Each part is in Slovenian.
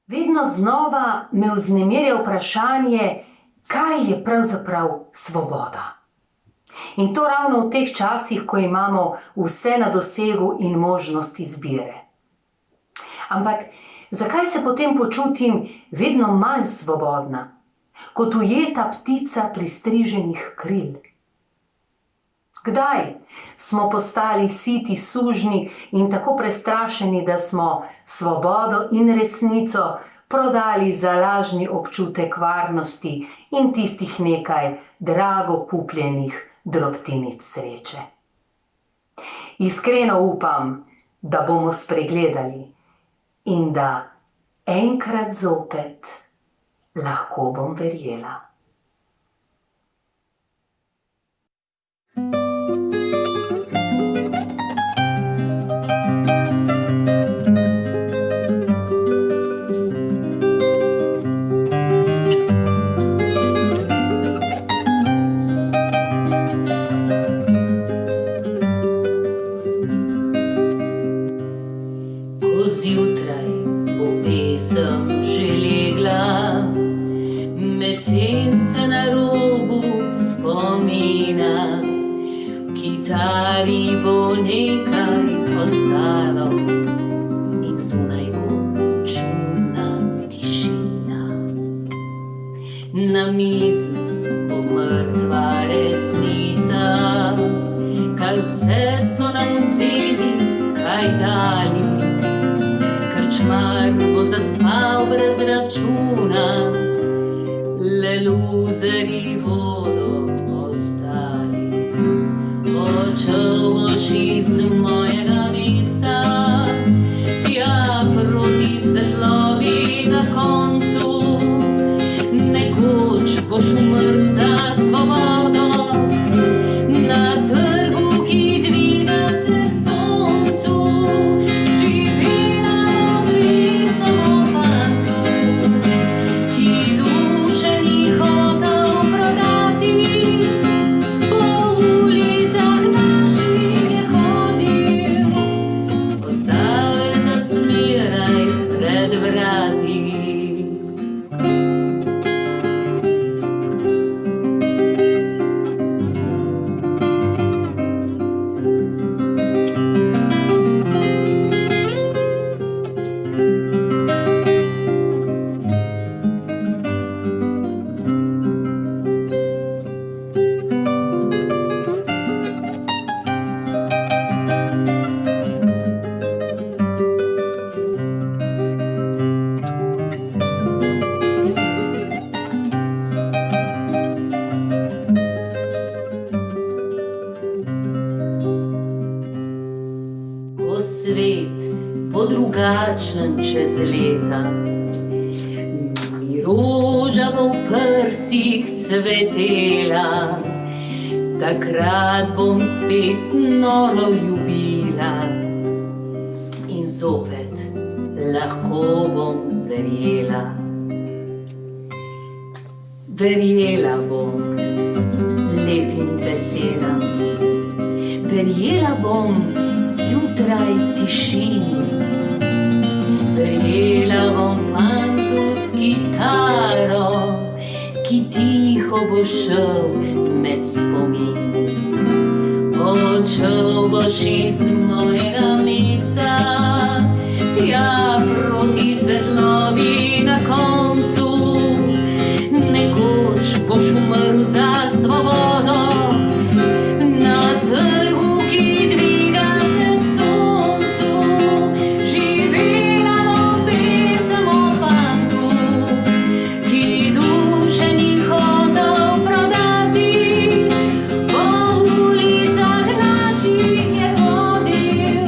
Vedno znova me vznemirja vprašanje, kaj je pravzaprav svoboda. In to ravno v teh časih, ko imamo vse na dosegu in možnost izbire. Ampak zakaj se potem počutim vedno manj svobodna, kot ujeta ptica pristriženih kril? Kdaj smo postali siti sužnji in tako prestrašeni, da smo svobodo in resnico prodali za lažni občutek varnosti in tistih nekaj drago kupljenih drobtinic sreče? Iskreno upam, da bomo spregledali in da enkrat zopet lahko bom verjela. Zjutraj bo pesem že legla, med sence na robu spomina. V kitari bo nekaj ostalo in zunaj bo čudna tišina. Na mizi bo mrtva resnica, kaj vse so nam vzeli, kaj dali. Krčmar bo zaspal brez računa, le luzerji bodo ostali. Odšel boš iz mojega mesta, tja proti svetlobi na koncu. Nekoč boš umrl za svobodo, na trgu, ki dviga se soncu. Svet bo drugačen čez leta, roža bo v prsih cvetela. Takrat bom spet noro ljubila in zopet lahko bom verjela. Verjela bom lepim besedam, verjela bom zjutraj tišini, verjela bom fantu s kitaro, ki tiho bo šel med spomini. Odšel boš iz mojega mesta, tja proti svetlobi na koncu. Nekoč boš umrl za svobodo, na trgu, ki dviga se soncu. Živela bo pesem o fantu, ki duše ni hotel prodati. Po ulicah naših je hodil,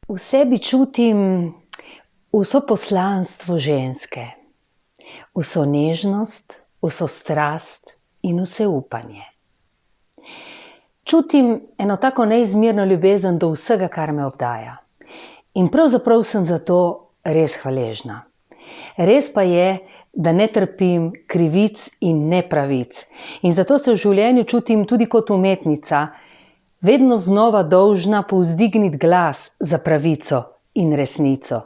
V sebi čutim vso poslanstvo ženske, vso nežnost, vso strast in vse upanje. Čutim eno tako neizmerno ljubezen do vsega, kar me obdaja. In pravzaprav sem za to res hvaležna. Res pa je, da ne trpim krivic in nepravic. In zato se v življenju čutim tudi kot umetnica, vedno znova dolžna povzdigniti glas za pravico in resnico,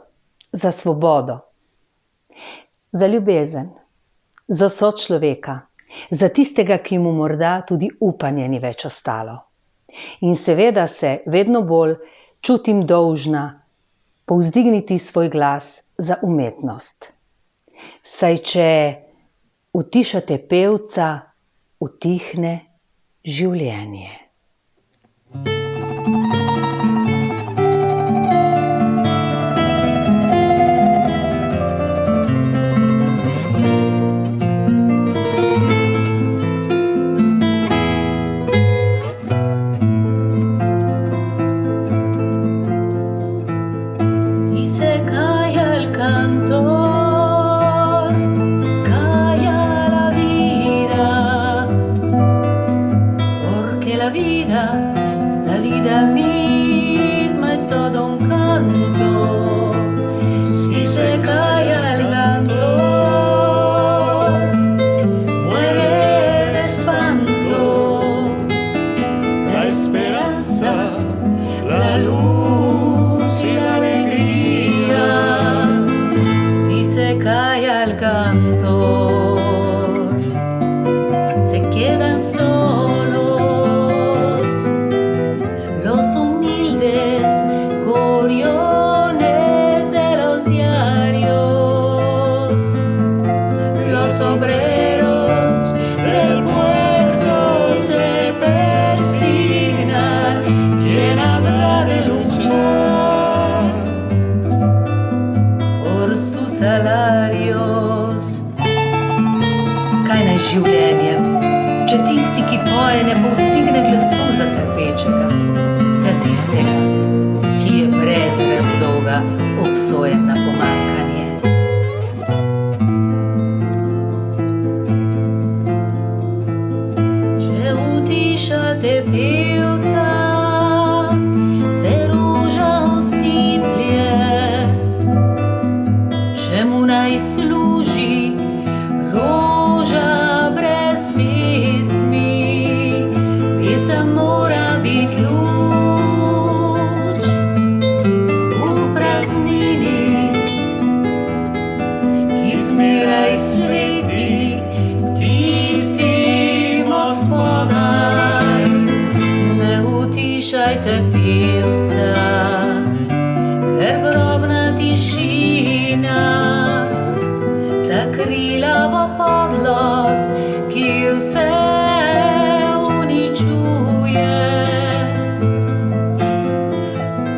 za svobodo, za ljubezen, za sočloveka, za tistega, ki mu morda tudi upanje ni več ostalo. In seveda se vedno bolj čutim dolžna povzdigniti svoj glas za umetnost. Saj če utišate pevca, utihne življenje. La vida misma es todo un canto, si se calla el cantor, muere de espanto, la esperanza, la luz y la alegría, si se calla el cantor, se quedan solos los humildes gorriones de los diarios, los obreros del puerto se persignan. ¿Quién habrá de luchar por sus salarios? Kaj naj življenje, če tisti, ki poje, ne povzdigne glasu za trpečega, za tistega, ki je brez razloga obsojen na pomanjkanje. Če utišate pevca, se ruža osiplje, čemu naj služi roža brez pesmi? Pesem mora biti luč v praznini, ki zmeraj sveti tistim od spodaj. Ne utišajte pevca, ker grobna tišina zakrila bo podlost, ki vse uničuje.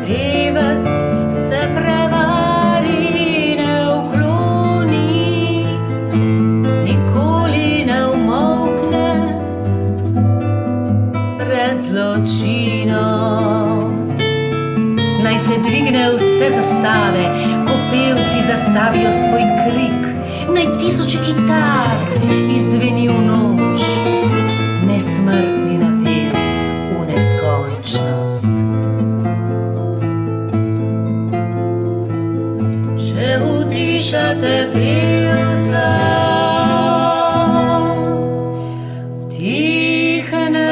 Pevec se prevari, ne ukloni, nikoli ne umolkne pred zločinom. Naj se dvigne vse zastave, ko pevci zastavijo svoj krik. Naj tisoč gitar izzveni v noč, nesmrtni napev v neskončnost. Če utišate pevca, utihne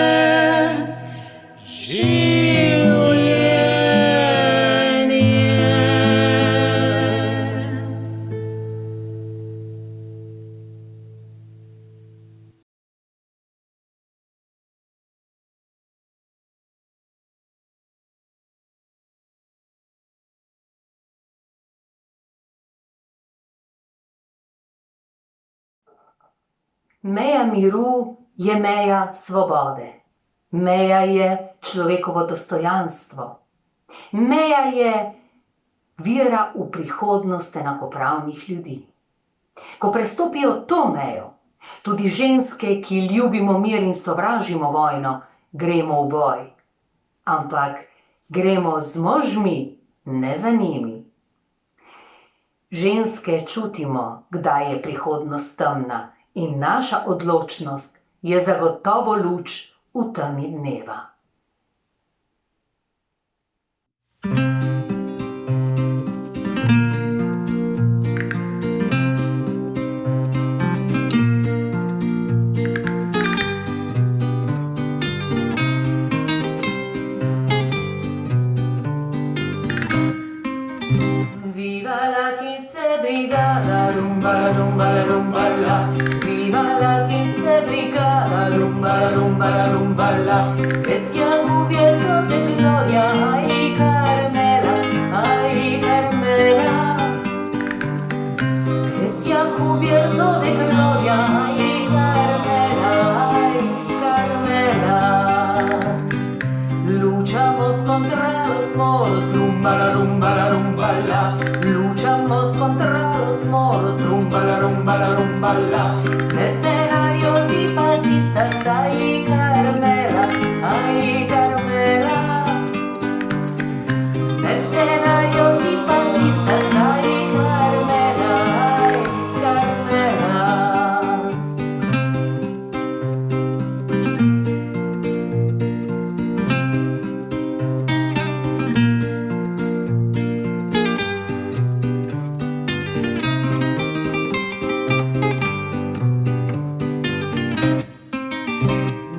Meja miru je meja svobode. Meja je človekovo dostojanstvo. Meja je vera v prihodnost enakopravnih ljudi. Ko prestopijo to mejo, tudi ženske, ki ljubimo mir in sovražimo vojno, gremo v boj. Ampak gremo z možmi ne za njimi. Ženske čutimo, kdaj je prihodnost temna, in naša odločnost je zagotovo luč v temi dneva. Viva la quince brigada, rumba la rumba la rumba la. Viva la quince brigada, rumba la rumba la rumba la. Que se ha cubierto de gloria, ay Carmela, ay Carmela. Que se ha cubierto de gloria, ay Carmela, ay Carmela. Luchamos contra los moros, rumba la rumba la rumba la. Luchamos contra los moros, rumba la rumba la rumba la. Mercenarios y fascistas, ay Carmela, ay Carmela. Mercenarios y fascistas, ay Carmela, ay Carmela.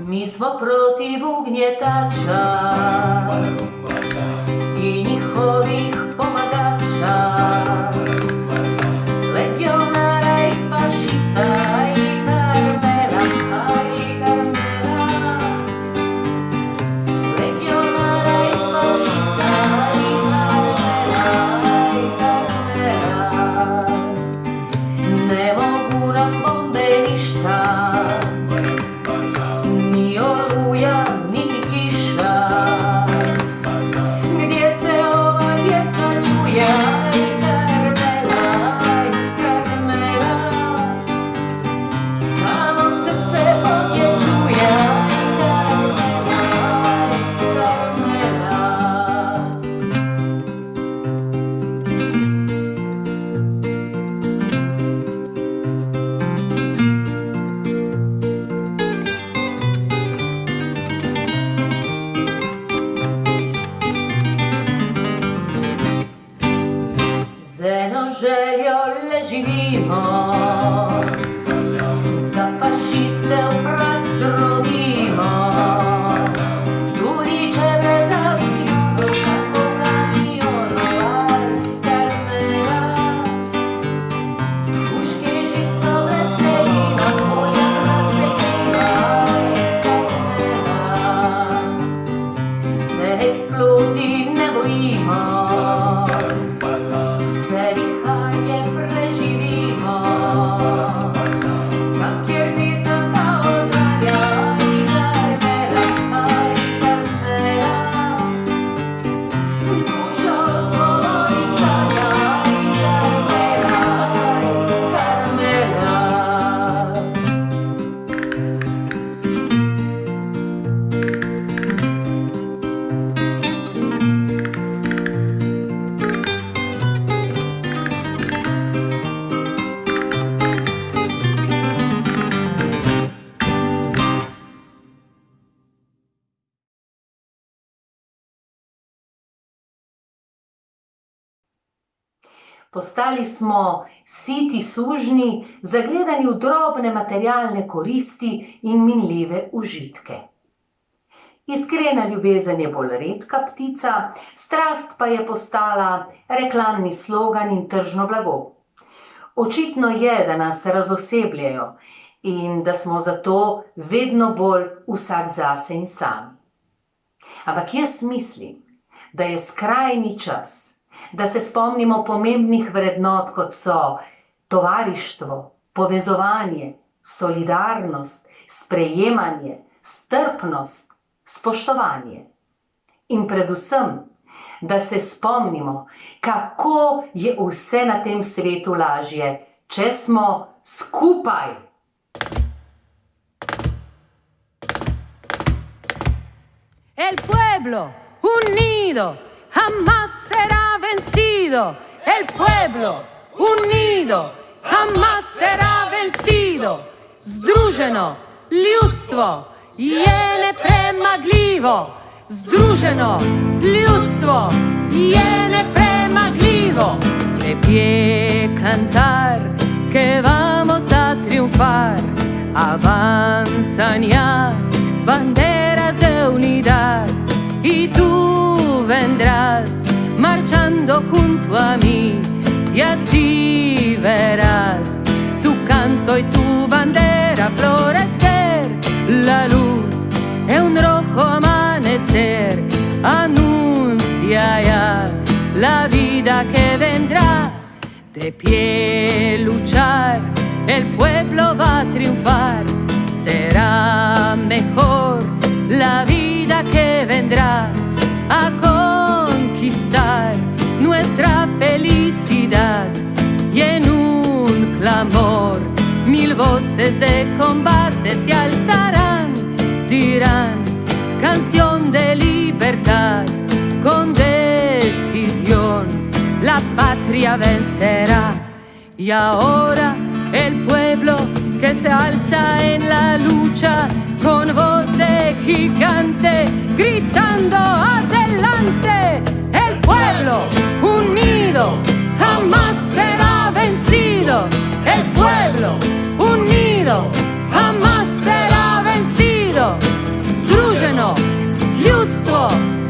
Mi smo protiv ugnjetača i njihovih pomagača, legionara i fašista, aj Carmela, aj Carmela. Legionara i fašista, aj Carmela, aj Carmela. Ne mogu nam bombe ništa, ni oluja, niti kiša. Gdje se ova pjesma čuje, aj Carmela, aj Carmela. Tamo srce pobjeđuje, aj Carmela, aj Carmela. Z eno željo le živimo, da fašiste v prah zdrobimo. Tudi če brez avionov, tako kamionov, aj Carmela. Puške že so brez streljiva, polja razsvetljiva, aj Carmela. Se eksplozij ne bojimo, vse viharje preživimo. Tam, kjer nisem ta odzadja, aj Carmela, aj Carmela. Dušo svobodi sanja, aj Carmela, aj Carmela. Postali smo siti sužnji, zagledani v drobne materialne koristi in minljive užitke. Iskrena ljubezen je bolj redka ptica, strast pa je postala reklamni slogan in tržno blago. Očitno je, da nas razosebljajo in da smo zato vedno bolj vsak zase in sami. Ampak jaz mislim, da je skrajni čas, da se spomnimo pomembnih vrednot, kot so tovarištvo, povezovanje, solidarnost, sprejemanje, strpnost, spoštovanje. In predvsem, da se spomnimo, kako je vse na tem svetu lažje, če smo skupaj. El pueblo unido jamás será vencido. El pueblo unido jamás será vencido. Združeno ljudstvo je nepremagljivo. Združeno ljudstvo je nepremagljivo. Lep je cantar que vamos a triunfar. Avanzan ya banderas de unidad y tú vendrás marchando junto a mí y así verás tu canto y tu bandera florecer. La luz es un rojo amanecer, anuncia ya la vida que vendrá. De pie luchar, el pueblo va a triunfar. Será mejor la vida que vendrá a conquistar nuestra felicidad. Y en un clamor, 1000 voces de combate se alzarán, dirán canción de libertad. Con decisión la patria vencerá. Y ahora el pueblo que se alza en la lucha con voz de gigante, gritando adelante. El pueblo unido jamás será vencido. El pueblo unido jamás será vencido. Združeno ljudstvo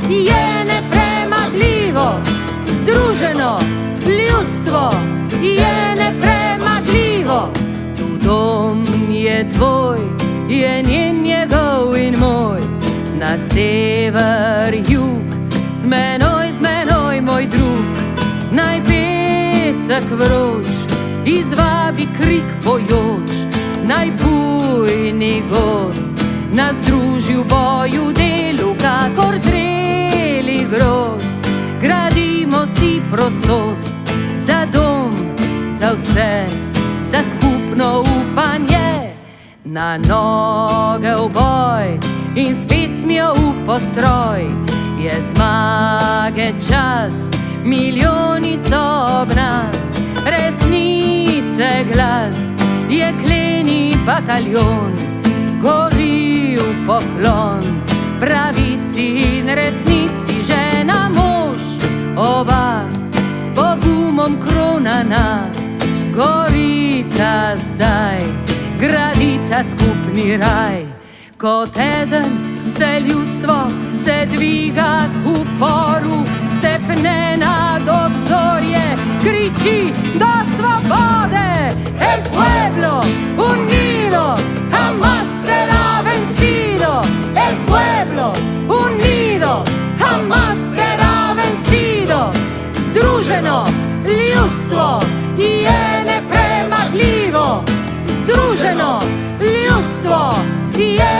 je nepremagljivo. Združeno ljudstvo je nepremagljivo. Tu dom je tvoj, je njen, njegov in moj. Na sever, jug, z menoj, moj drug. Naj pesek vroč izvabi krik pojoč. Naj bujni gost nas druži v boju, delu, kakor zreli grozd. Gradimo si prostost za dom, za vse, za skupno upanje. Na noge v boj in s pesmijo v postroj. Je zmage čas, milijoni so ob nas. Resnice glas, jekleni bataljon. Gori v poklon pravici in resnici, žena, mož, oba s pogumom kronana. Gorita zdaj, gradita skupni raj. Kot eden vse ljudstvo se dviga k uporu, se pne nad obzorje, kriči do svobode. El pueblo unido jamás será vencido. El pueblo unido jamás será vencido. Združeno ljudstvo je nepremagljivo. Združeno ljudstvo je